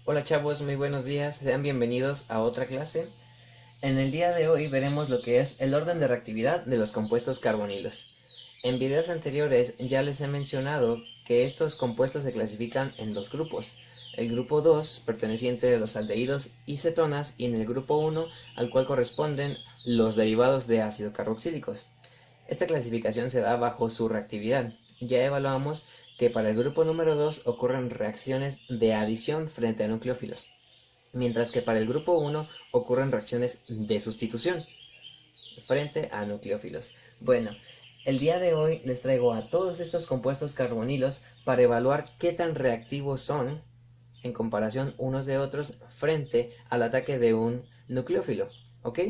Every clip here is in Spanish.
Hola chavos, muy buenos días, sean bienvenidos a otra clase. En el día de hoy veremos lo que es el orden de reactividad de los compuestos carbonilos. En videos anteriores ya les he mencionado que estos compuestos se clasifican en dos grupos. El grupo 2, perteneciente a los aldehídos y cetonas, y en el grupo 1, al cual corresponden los derivados de ácido carboxílicos. Esta clasificación se da bajo su reactividad. Ya evaluamos que para el grupo número 2 ocurren reacciones de adición frente a nucleófilos, mientras que para el grupo 1 ocurren reacciones de sustitución frente a nucleófilos. Bueno, el día de hoy les traigo a todos estos compuestos carbonilos para evaluar qué tan reactivos son en comparación unos de otros frente al ataque de un nucleófilo, ¿ok?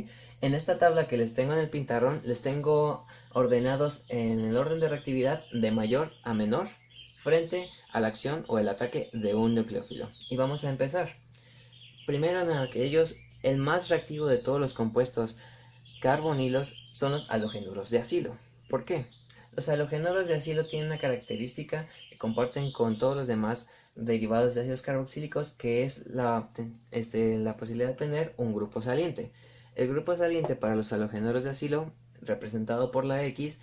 En esta tabla que les tengo en el pintarrón, les tengo ordenados en el orden de reactividad de mayor a menor frente a la acción o el ataque de un nucleófilo. Y vamos a empezar. Primero en ellos, el más reactivo de todos los compuestos carbonilos son los halogenuros de acilo. ¿Por qué? Los halogenuros de acilo tienen una característica que comparten con todos los demás derivados de ácidos carboxílicos, que es la posibilidad de tener un grupo saliente. El grupo saliente para los halogenuros de acilo, representado por la X,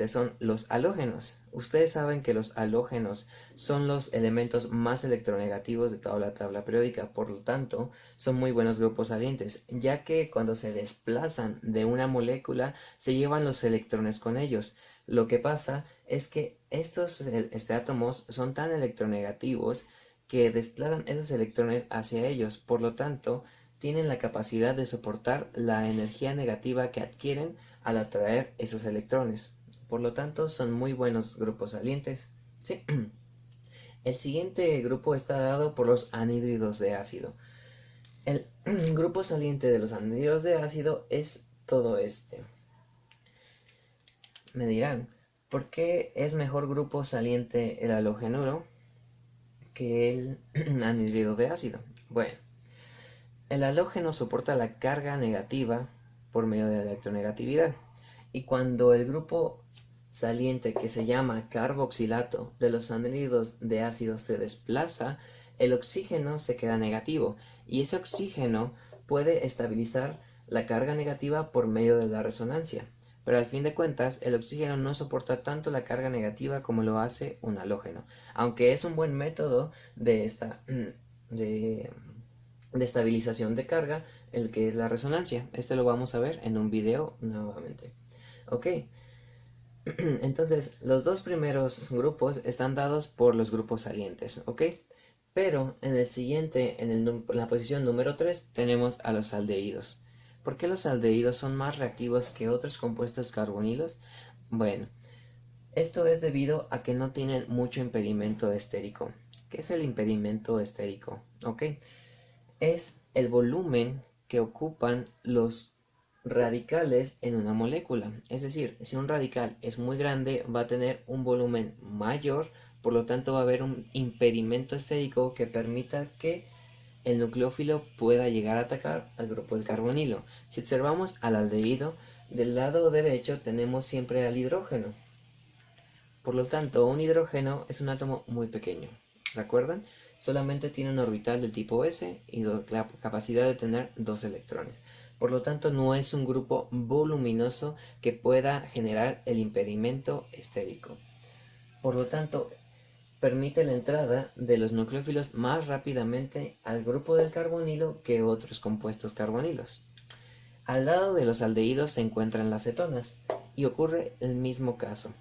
son los halógenos. Ustedes saben que los halógenos son los elementos más electronegativos de toda la tabla periódica, por lo tanto son muy buenos grupos salientes, ya que cuando se desplazan de una molécula se llevan los electrones con ellos. Lo que pasa es que estos átomos son tan electronegativos que desplazan esos electrones hacia ellos, por lo tanto tienen la capacidad de soportar la energía negativa que adquieren al atraer esos electrones. Por lo tanto, son muy buenos grupos salientes. ¿Sí? El siguiente grupo está dado por los anhídridos de ácido. El grupo saliente de los anhídridos de ácido es todo este. Me dirán, ¿por qué es mejor grupo saliente el halogenuro que el anhídrido de ácido? Bueno, el halógeno soporta la carga negativa por medio de la electronegatividad. Y cuando el grupo saliente, que se llama carboxilato, de los anhídridos de ácido se desplaza, el oxígeno se queda negativo y ese oxígeno puede estabilizar la carga negativa por medio de la resonancia. Pero al fin de cuentas, el oxígeno no soporta tanto la carga negativa como lo hace un halógeno, aunque es un buen método de de estabilización de carga, el que es la resonancia. Este lo vamos a ver en un video nuevamente. Ok, entonces los dos primeros grupos están dados por los grupos salientes, ok. Pero en el siguiente, en la posición número 3, tenemos a los aldehídos. ¿Por qué los aldehídos son más reactivos que otros compuestos carbonilos? Bueno, esto es debido a que no tienen mucho impedimento estérico. ¿Qué es el impedimento estérico? Ok, es el volumen que ocupan los radicales en una molécula. Es decir, si un radical es muy grande, va a tener un volumen mayor, por lo tanto va a haber un impedimento estérico que permita que el nucleófilo pueda llegar a atacar al grupo del carbonilo. Si observamos al aldehído, del lado derecho tenemos siempre al hidrógeno. Por lo tanto, un hidrógeno es un átomo muy pequeño. ¿Recuerdan? Solamente tiene un orbital del tipo S y la capacidad de tener dos electrones. Por lo tanto, no es un grupo voluminoso que pueda generar el impedimento estérico. Por lo tanto, permite la entrada de los nucleófilos más rápidamente al grupo del carbonilo que otros compuestos carbonilos. Al lado de los aldehídos se encuentran las cetonas y ocurre el mismo caso.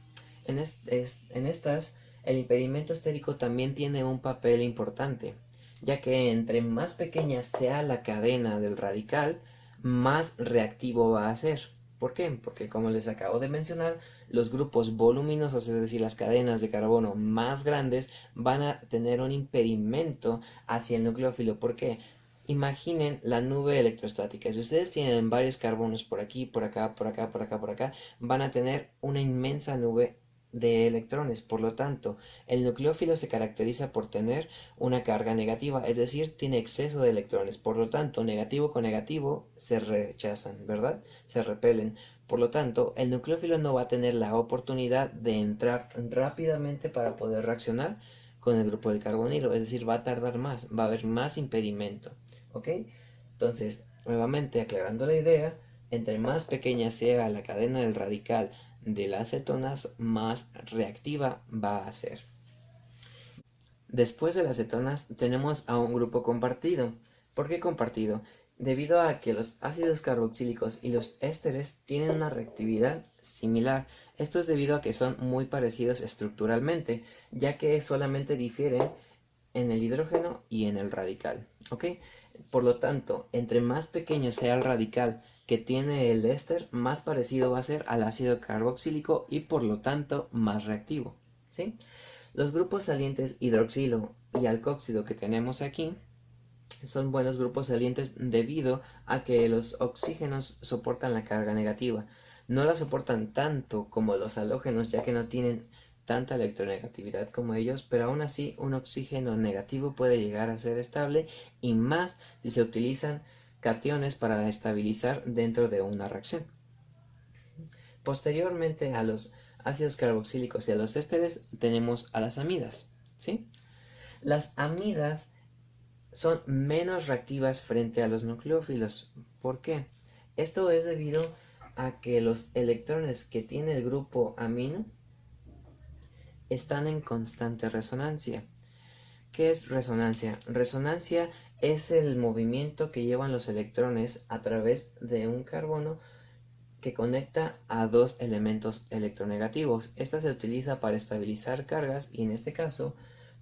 En estas, el impedimento estérico también tiene un papel importante, ya que entre más pequeña sea la cadena del radical, más reactivo va a ser. ¿Por qué? Porque como les acabo de mencionar, los grupos voluminosos, es decir, las cadenas de carbono más grandes, van a tener un impedimento hacia el nucleófilo. ¿Por qué? Imaginen la nube electrostática. Si ustedes tienen varios carbonos por aquí, por acá, por acá, por acá, por acá, van a tener una inmensa nube de electrones. Por lo tanto, el nucleófilo se caracteriza por tener una carga negativa, es decir, tiene exceso de electrones. Por lo tanto, negativo con negativo se rechazan, ¿verdad? Se repelen. Por lo tanto, el nucleófilo no va a tener la oportunidad de entrar rápidamente para poder reaccionar con el grupo del carbonilo, es decir, va a tardar más, va a haber más impedimento, ¿ok? Entonces, nuevamente aclarando la idea, entre más pequeña sea la cadena del radical de las cetonas, más reactiva va a ser. Después de las cetonas tenemos a un grupo compartido. ¿Por qué compartido? Debido a que los ácidos carboxílicos y los ésteres tienen una reactividad similar. Esto es debido a que son muy parecidos estructuralmente, ya que solamente difieren en el hidrógeno y en el radical, ¿ok? Por lo tanto, entre más pequeño sea el radical que tiene el éster, más parecido va a ser al ácido carboxílico y por lo tanto más reactivo, ¿sí? Los grupos salientes hidroxilo y alcoxilo que tenemos aquí son buenos grupos salientes debido a que los oxígenos soportan la carga negativa. No la soportan tanto como los halógenos, ya que no tienen tanta electronegatividad como ellos, pero aún así un oxígeno negativo puede llegar a ser estable, y más si se utilizan cationes para estabilizar dentro de una reacción. Posteriormente a los ácidos carboxílicos y a los ésteres tenemos a las amidas, ¿sí? Las amidas son menos reactivas frente a los nucleófilos. ¿Por qué? Esto es debido a que los electrones que tiene el grupo amino están en constante resonancia. ¿Qué es resonancia? Resonancia es el movimiento que llevan los electrones a través de un carbono que conecta a dos elementos electronegativos. Esta se utiliza para estabilizar cargas y en este caso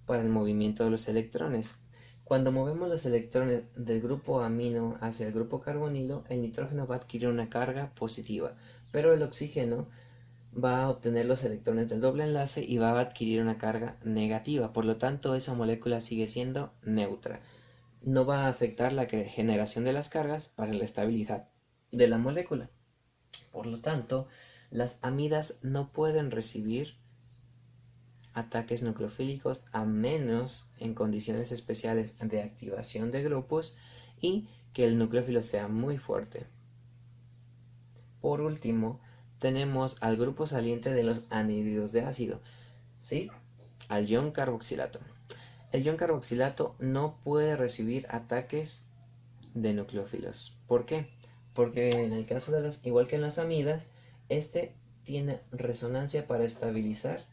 para el movimiento de los electrones. Cuando movemos los electrones del grupo amino hacia el grupo carbonilo, el nitrógeno va a adquirir una carga positiva, pero el oxígeno va a obtener los electrones del doble enlace y va a adquirir una carga negativa. Por lo tanto, esa molécula sigue siendo neutra. No va a afectar la generación de las cargas para la estabilidad de la molécula. Por lo tanto, las amidas no pueden recibir ataques nucleofílicos a menos en condiciones especiales de activación de grupos y que el nucleófilo sea muy fuerte. Por último, tenemos al grupo saliente de los anhídridos de ácido, ¿sí? Al ion carboxilato. El ion carboxilato no puede recibir ataques de nucleófilos. ¿Por qué? Porque en el caso de las, igual que en las amidas, este tiene resonancia para estabilizar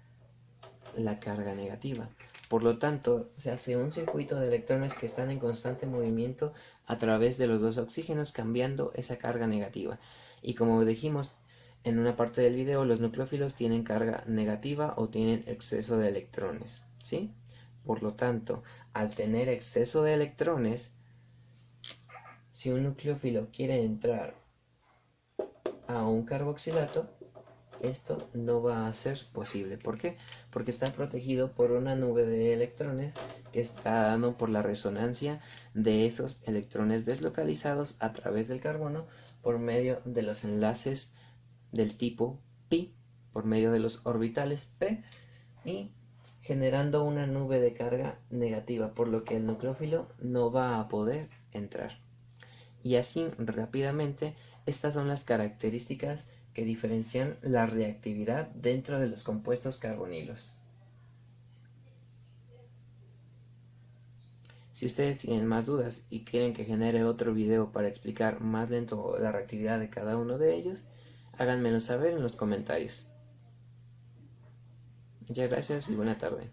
la carga negativa. Por lo tanto, se hace un circuito de electrones que están en constante movimiento a través de los dos oxígenos, cambiando esa carga negativa. Y como dijimos en una parte del video, los nucleófilos tienen carga negativa o tienen exceso de electrones, ¿sí? Por lo tanto, al tener exceso de electrones, si un nucleófilo quiere entrar a un carboxilato, esto no va a ser posible. ¿Por qué? Porque está protegido por una nube de electrones que está dando por la resonancia de esos electrones deslocalizados a través del carbono por medio de los enlaces del tipo pi, por medio de los orbitales p, y generando una nube de carga negativa, por lo que el nucleófilo no va a poder entrar. Y así rápidamente, estas son las características que diferencian la reactividad dentro de los compuestos carbonilos. Si ustedes tienen más dudas y quieren que genere otro video para explicar más lento la reactividad de cada uno de ellos, háganmelo saber en los comentarios. Muchas gracias y buena tarde.